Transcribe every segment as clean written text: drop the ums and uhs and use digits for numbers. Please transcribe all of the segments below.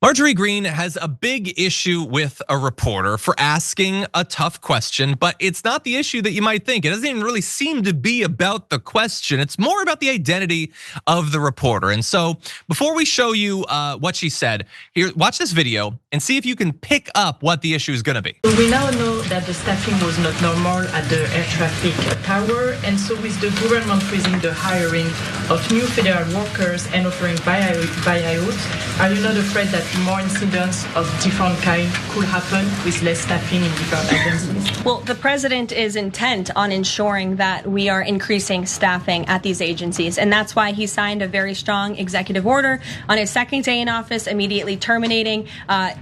Marjorie Greene has a big issue with a reporter for asking a tough question, but it's not the issue that you might think. It doesn't even really seem to be about the question. It's more about the identity of the reporter. And so before we show you what she said, here, watch this video and see if you can pick up what the issue is gonna be. We now know that the staffing was not normal at the air traffic tower, and so with the government freezing the hiring of new federal workers and offering buyouts, are you not afraid that more incidents of different kind could happen with less staffing in different agencies? Well, the president is intent on ensuring that we are increasing staffing at these agencies, and that's why he signed a very strong executive order on his second day in office, immediately terminating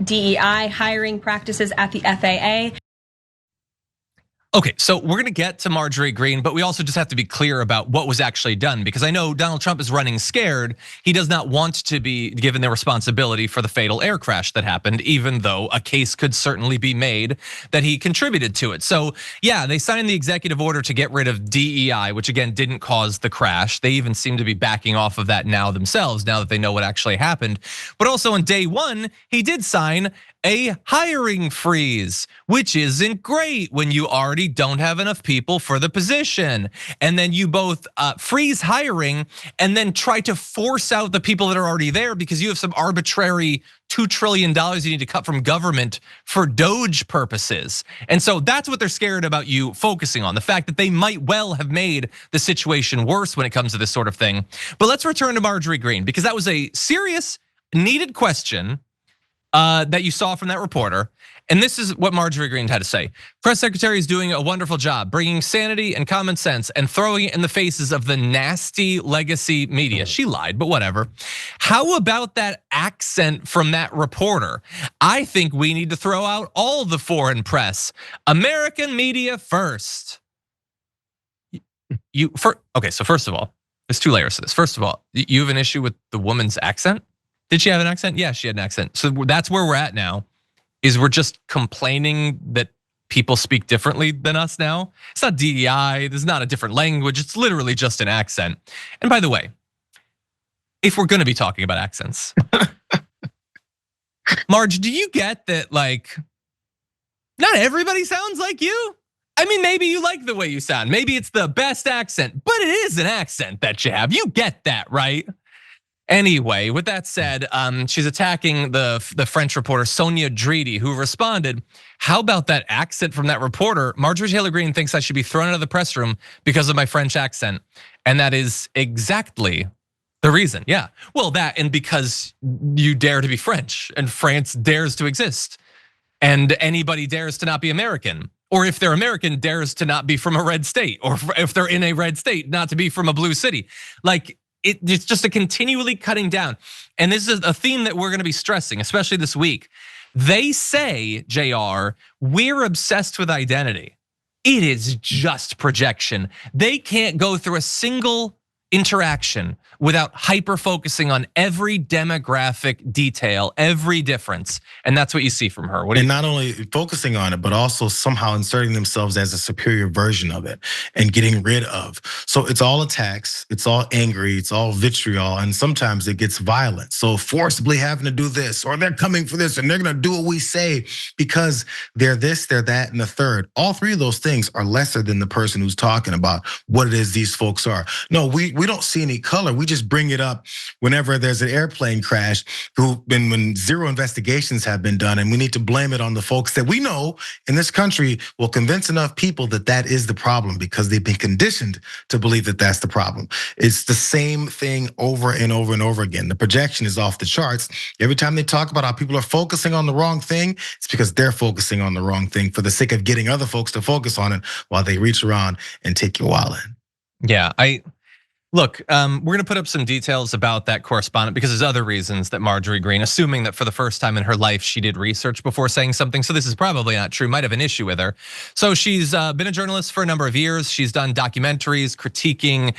DEI hiring practices at the FAA. Okay, so we're gonna get to Marjorie Greene, but we also just have to be clear about what was actually done, because I know Donald Trump is running scared. He does not want to be given the responsibility for the fatal air crash that happened, even though a case could certainly be made that he contributed to it. So yeah, they signed the executive order to get rid of DEI, which again didn't cause the crash. They even seem to be backing off of that now themselves, now that they know what actually happened. But also on day one, he did sign a hiring freeze, which isn't great when you already don't have enough people for the position. And then you both freeze hiring and then try to force out the people that are already there because you have some arbitrary $2 trillion you need to cut from government for Doge purposes. And so that's what they're scared about you focusing on, the fact that they might well have made the situation worse when it comes to this sort of thing. But let's return to Marjorie Greene, because that was a serious, needed question that you saw from that reporter. And this is what Marjorie Greene had to say. Press secretary is doing a wonderful job bringing sanity and common sense and throwing it in the faces of the nasty legacy media. She lied, but whatever. How about that accent from that reporter? I think we need to throw out all the foreign press. American media first. Okay, so first of all, there's two layers to this. First of all, you have an issue with the woman's accent? Did she have an accent? Yeah, she had an accent. So that's where we're at now, is we're just complaining that people speak differently than us now. It's not DEI, there's not a different language, it's literally just an accent. And by the way, if we're gonna be talking about accents, Marge, do you get that like, not everybody sounds like you? I mean, maybe you like the way you sound, maybe it's the best accent, but it is an accent that you have, you get that, right? Anyway, with that said, she's attacking the French reporter Sonia Dridi, who responded, how about that accent from that reporter? Marjorie Taylor Greene thinks I should be thrown out of the press room because of my French accent. And that is exactly the reason, yeah. Well, that and because you dare to be French and France dares to exist. And anybody dares to not be American. Or if they're American, dares to not be from a red state. Or if they're in a red state, not to be from a blue city. Like, it's just a continually cutting down. And this is a theme that we're gonna be stressing, especially this week. They say, JR, we're obsessed with identity. It is just projection. They can't go through a single interaction without hyper focusing on every demographic detail, every difference. And that's what you see from her. And not only focusing on it, but also somehow inserting themselves as a superior version of it and getting rid of. So it's all attacks, it's all angry, it's all vitriol, and sometimes it gets violent. So forcibly having to do this, or they're coming for this, and they're gonna do what we say because they're this, they're that, and the third. All three of those things are lesser than the person who's talking about what it is these folks are. No, we don't see any color. We just bring it up whenever there's an airplane crash, when zero investigations have been done, and we need to blame it on the folks that we know in this country will convince enough people that that is the problem because they've been conditioned to believe that that's the problem. It's the same thing over and over and over again. The projection is off the charts. Every time they talk about how people are focusing on the wrong thing, it's because they're focusing on the wrong thing for the sake of getting other folks to focus on it while they reach around and take your wallet. Yeah, Look, we're gonna put up some details about that correspondent because there's other reasons that Marjorie Greene, assuming that for the first time in her life she did research before saying something, so this is probably not true, might have an issue with her. So she's been a journalist for a number of years. She's done documentaries critiquing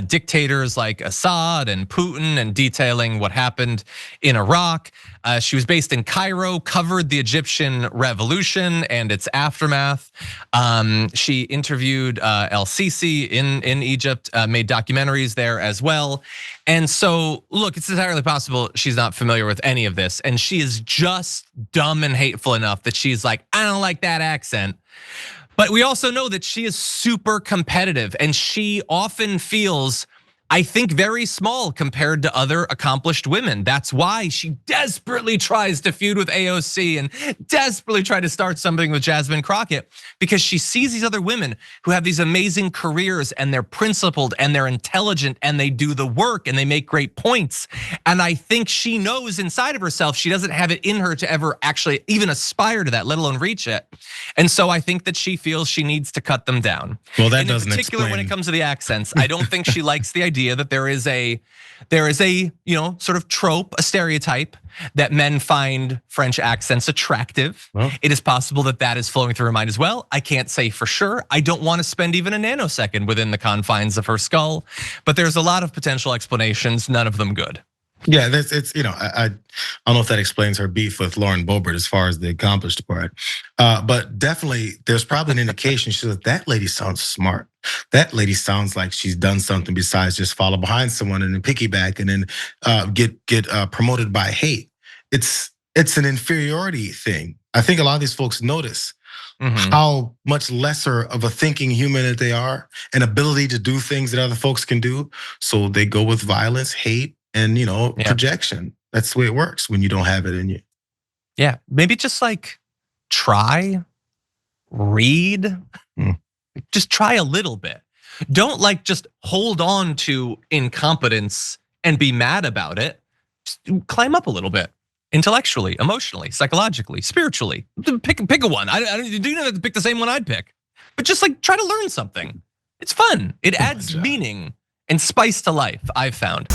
dictators like Assad and Putin and detailing what happened in Iraq. She was based in Cairo, covered the Egyptian revolution and its aftermath. She interviewed El Sisi in Egypt, made documentaries there as well. And so, look, it's entirely possible she's not familiar with any of this. And she is just dumb and hateful enough that she's like, I don't like that accent. But we also know that she is super competitive and she often feels, I think, very small compared to other accomplished women. That's why she desperately tries to feud with AOC and desperately try to start something with Jasmine Crockett, because she sees these other women who have these amazing careers and they're principled and they're intelligent and they do the work and they make great points. And I think she knows inside of herself she doesn't have it in her to ever actually even aspire to that, let alone reach it. And so I think that she feels she needs to cut them down. Well, that doesn't explain. In particular, when it comes to the accents, I don't think she likes the idea that there is a sort of trope, a stereotype that men find French accents attractive. Well, it is possible that that is flowing through her mind as well. I can't say for sure. I don't want to spend even a nanosecond within the confines of her skull, but there's a lot of potential explanations, none of them good. Yeah, it's I don't know if that explains her beef with Lauren Boebert as far as the accomplished part, but definitely there's probably an indication. She said that lady sounds smart. That lady sounds like she's done something besides just follow behind someone and then piggyback and then get promoted by hate. It's an inferiority thing. I think a lot of these folks notice how much lesser of a thinking human that they are, an ability to do things that other folks can do. So they go with violence, hate, and projection. That's the way it works when you don't have it in you. Yeah, maybe just like try, read, just try a little bit. Don't like just hold on to incompetence and be mad about it. Just climb up a little bit, intellectually, emotionally, psychologically, spiritually. Pick a one. I don't have to pick the same one I'd pick, but just like try to learn something. It's fun. It adds meaning and spice to life, I've found.